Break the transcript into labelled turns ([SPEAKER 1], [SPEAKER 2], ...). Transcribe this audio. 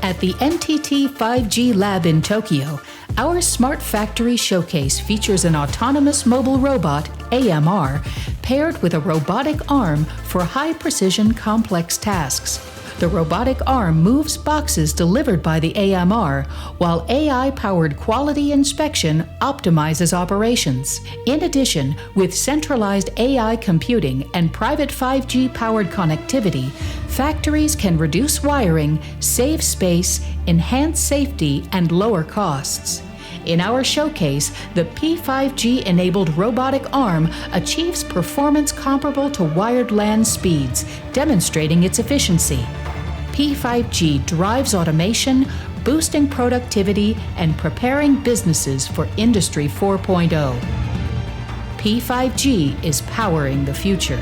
[SPEAKER 1] At the NTT 5G Lab in Tokyo, our Smart Factory Showcase features an autonomous mobile robot, AMR, paired with a robotic arm for high-precision complex tasks. The robotic arm moves boxes delivered by the AMR, while AI-powered quality inspection optimizes operations. In addition, with centralized AI computing and private 5G-powered connectivity, factories can reduce wiring, save space, enhance safety, and lower costs. In our showcase, the P5G-enabled robotic arm achieves performance comparable to wired LAN speeds, demonstrating its efficiency. P5G drives automation, boosting productivity, and preparing businesses for Industry 4.0. P5G is powering the future.